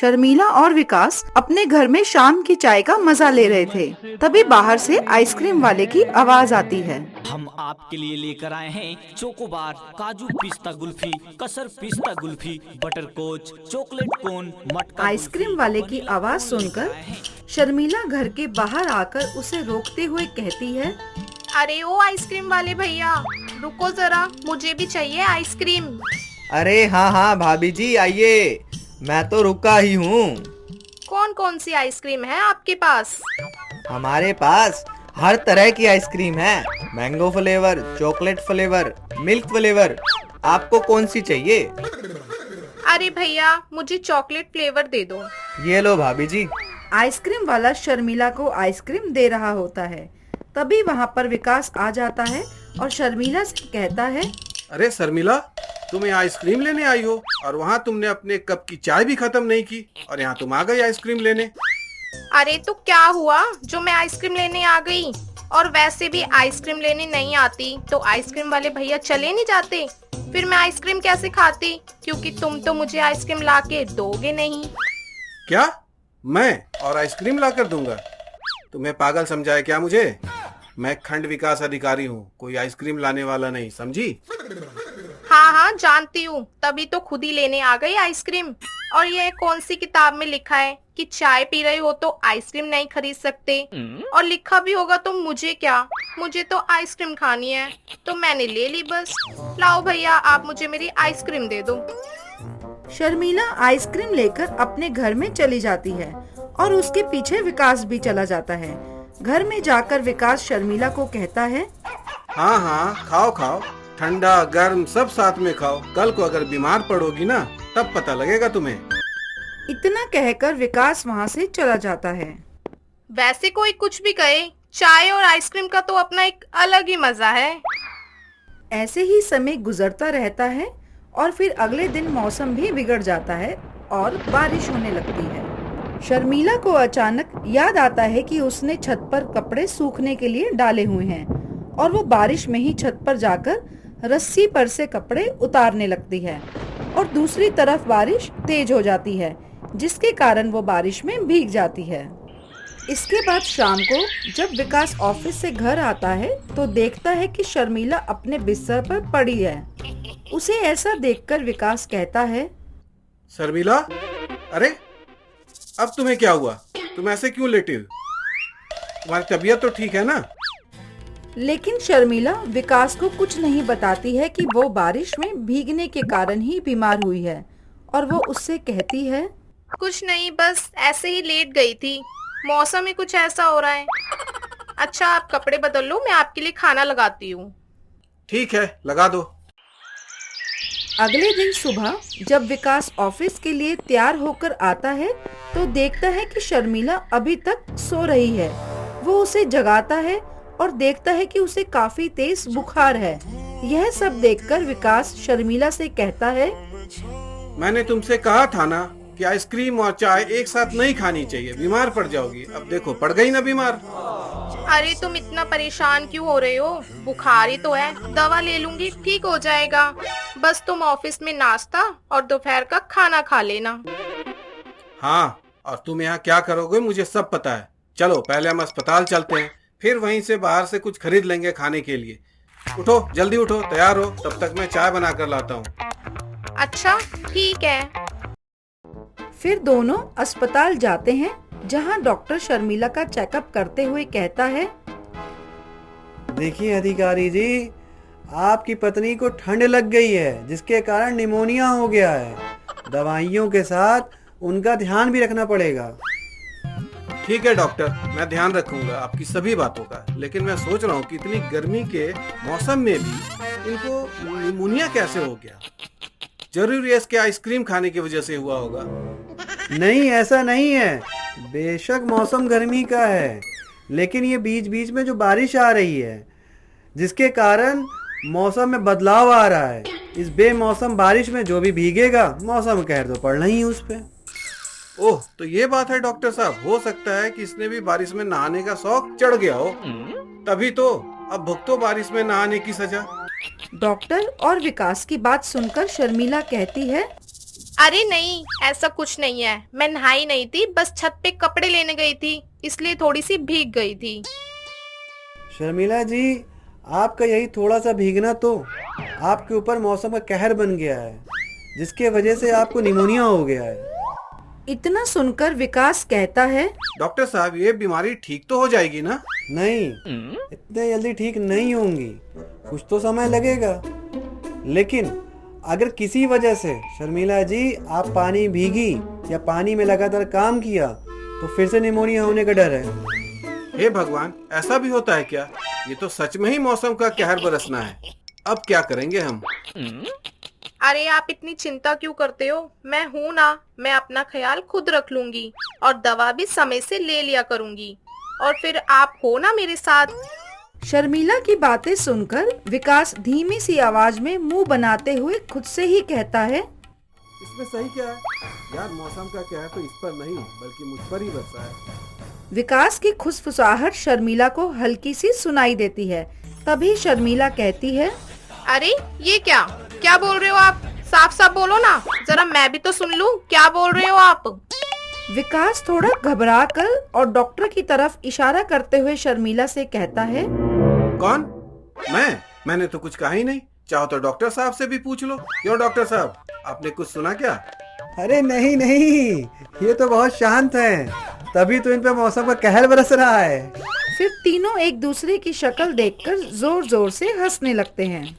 शर्मिला और विकास अपने घर में शाम की चाय का मजा ले रहे थे। तभी बाहर से आइसक्रीम वाले की आवाज आती है। हम आपके लिए लेकर आए हैं चोकोबार, काजू पिस्ता कुल्फी, कसर पिस्ता कुल्फी, बटर कोच, चॉकलेट कोन, मटका आइसक्रीम वाले की आवाज सुनकर शर्मिला घर के बाहर आकर उसे रोकते हुए कहती है, अरे ओ आइसक्रीम वाले भैया, रुको जरा, मुझे भी चाहिए आइसक्रीम। अरे हाँ हाँ भाभी जी आइए, मैं तो रुका ही हूँ। कौन कौन सी आइसक्रीम है आपके पास? हमारे पास हर तरह की आइसक्रीम है, mango flavour, chocolate flavour, milk flavour. आपको कौन सी चाहिए? अरे भैया, मुझे चॉकलेट फ्लेवर दे दो। ये लो भाभी जी। आइसक्रीम वाला शर्मिला को आइसक्रीम दे रहा होता है। तभी वहाँ पर विकास आ जाता है और शर्मिला से कहता है, अरे शर्मिला, तुम यहाँ आइसक्रीम लेने आई हो और वहाँ तुमने अपने कप की चाय भी खत्म नहीं की और यहाँ तुम आ गई आइसक्रीम लेने। अरे तो क्या हुआ जो मैं आइसक्रीम लेने आ गई? और वैसे भी आइसक्रीम लेने नहीं आती तो आइसक्रीम वाले भैया चले नहीं जाते, फिर मैं आइसक्रीम कैसे खाती? क्योंकि तुम तो मुझे आइसक्रीम लाके दोगे नहीं। क्या? मैं और आइसक्रीम लाकर दूंगा? तुम्हें पागल समझा है क्या मुझे? मैं खंड विकास अधिकारी हूँ, कोई आइसक्रीम लाने वाला नहीं, समझी? हाँ हाँ जानती हूँ, तभी तो खुद ही लेने आ गई आइसक्रीम। और ये कौन सी किताब में लिखा है कि चाय पी रहे हो तो आइसक्रीम नहीं खरीद सकते? और लिखा भी होगा तो मुझे क्या, मुझे तो आइसक्रीम खानी है तो मैंने ले ली बस। लाओ भैया, आप मुझे मेरी आइसक्रीम दे दो। शर्मिला आइसक्रीम लेकर अपने घर में चली जाती है और उसके पीछे विकास भी चला जाता है। घर में जाकर विकास शर्मिला को कहता है, हाँ हाँ खाओ खाओ, ठंडा गर्म सब साथ में खाओ। कल को अगर बीमार पड़ोगी ना तब पता लगेगा तुम्हें। इतना कहकर विकास वहाँ से चला जाता है। वैसे कोई कुछ भी कहे, चाय और आइसक्रीम का तो अपना एक अलग ही मजा है। ऐसे ही समय गुजरता रहता है और फिर अगले दिन मौसम भी बिगड़ जाता है और बारिश होने लगती है। शर्मिला को अचानक याद आता है कि उसने छत पर कपड़े सूखने के लिए डाले हुए हैं और वो बारिश में ही छत पर जाकर रस्सी पर से कपड़े उतारने लगती है और दूसरी तरफ बारिश तेज हो जाती है, जिसके कारण वो बारिश में भीग जाती है। इसके बाद शाम को जब विकास ऑफिस से घर आता है तो देखता है कि शर्मिला अपने बिस्तर पर पड़ी है। उसे ऐसा देखकर विकास कहता है, शर्मिला, अरे अब तुम्हें क्या हुआ? तुम ऐसे क्यों लेटी हो? तुम्हारी तबीयत तो ठीक है ना? लेकिन शर्मिला विकास को कुछ नहीं बताती है कि वो बारिश में भीगने के कारण ही बीमार हुई है और वो उससे कहती है, कुछ नहीं, बस ऐसे ही लेट गई थी, मौसम ही कुछ ऐसा हो रहा है। अच्छा आप कपड़े बदल लो, मैं आपके लिए खाना लगाती हूँ। ठीक है, लगा दो। अगले दिन सुबह जब विकास ऑफिस के लिए तैयार होकर आता है तो देखता है कि शर्मिला अभी तक सो रही है। वो उसे जगाता है और देखता है कि उसे काफी तेज बुखार है। यह सब देखकर विकास शर्मिला से कहता है, मैंने तुमसे कहा था ना कि आइसक्रीम और चाय एक साथ नहीं खानी चाहिए, बीमार पड़ जाओगी। अब देखो पड़ गई ना बीमार। अरे तुम इतना परेशान क्यों हो रहे हो? बुखार ही तो है, दवा ले लूंगी, ठीक हो जाएगा। बस तुम ऑफिस में नाश्ता और दोपहर का खाना खा लेना। हाँ, और तुम यहाँ क्या करोगे मुझे सब पता है। चलो पहले हम अस्पताल चलते हैं, फिर वहीं से बाहर से कुछ खरीद लेंगे खाने के लिए। उठो, जल्दी उठो, तैयार हो, तब तक मैं चाय बना कर लाता हूँ। अच्छा ठीक है। फिर दोनों अस्पताल जाते हैं जहां डॉक्टर शर्मिला का चेकअप करते हुए कहता है, देखिए अधिकारी जी, आपकी पत्नी को ठंड लग गई है जिसके कारण निमोनिया हो गया है। दवाइयों के साथ उनका ध्यान भी रखना पड़ेगा। ठीक है डॉक्टर, मैं ध्यान रखूंगा आपकी सभी बातों का। लेकिन मैं सोच रहा हूँ कि इतनी गर्मी के मौसम में भी इनको निमोनिया कैसे हो गया? जरूर इसके आइसक्रीम खाने की वजह से हुआ होगा। नहीं, ऐसा नहीं है। बेशक मौसम गर्मी का है, लेकिन ये बीच बीच में जो बारिश आ रही है जिसके कारण मौसम में बदलाव आ रहा है, इस बेमौसम बारिश में जो भी भीगेगा मौसम कहर तो पड़ना ही उस पे। ओह, तो ये बात है डॉक्टर साहब। हो सकता है कि इसने भी बारिश में नहाने का शौक चढ़ गया हो, तभी तो अब भुगतो बारिश में नहाने की सजा। डॉक्टर और विकास की बात सुनकर शर्मिला कहती है, अरे नहीं, ऐसा कुछ नहीं है। मैं नहाई नहीं थी, बस छत पे कपड़े लेने गई थी, इसलिए थोड़ी सी भीग गई थी। शर्मिला जी, आपका यही थोड़ा सा भीगना तो आपके ऊपर मौसम का कहर बन गया है, जिसके वजह से आपको निमोनिया हो गया है। इतना सुनकर विकास कहता है, डॉक्टर साहब, ये बीमारी ठीक तो हो जाएगी ना? नहीं, इतने जल्दी ठीक नहीं होंगी, कुछ तो समय लगेगा। लेकिन अगर किसी वजह से शर्मिला जी आप पानी भीगी या पानी में लगातार काम किया तो फिर से निमोनिया होने का डर है। हे भगवान, ऐसा भी होता है क्या? ये तो सच में ही मौसम का कहर बरसना है। अब क्या करेंगे हम? अरे आप इतनी चिंता क्यों करते हो? मैं हूँ ना, मैं अपना ख्याल खुद रख लूंगी और दवा भी समय से ले लिया करूंगी। और फिर आप हो ना मेरे साथ। शर्मिला की बातें सुनकर विकास धीमी सी आवाज में मुंह बनाते हुए खुद से ही कहता है, इसमें सही क्या है? यार, मौसम का कहर तो इस पर नहीं बल्कि मुझ पर ही बरसा है। विकास की खुसफुसाहट शर्मिला को हल्की सी सुनाई देती है। तभी शर्मिला कहती है, अरे ये क्या क्या बोल रहे हो आप? साफ साफ बोलो ना, जरा मैं भी तो सुन लूं, क्या बोल रहे हो आप? विकास थोड़ा घबराकर और डॉक्टर की तरफ इशारा करते हुए शर्मिला से कहता है, कौन? मैंने तो कुछ कहा ही नहीं। चाहो तो डॉक्टर साहब से भी पूछ लो। क्यों डॉक्टर साहब, आपने कुछ सुना क्या? अरे नहीं नहीं, ये तो बहुत शांत हैं, तभी तो इन पे मौसम का कहर बरस रहा है। फिर तीनों एक दूसरे की शक्ल देखकर जोर जोर से हंसने लगते हैं।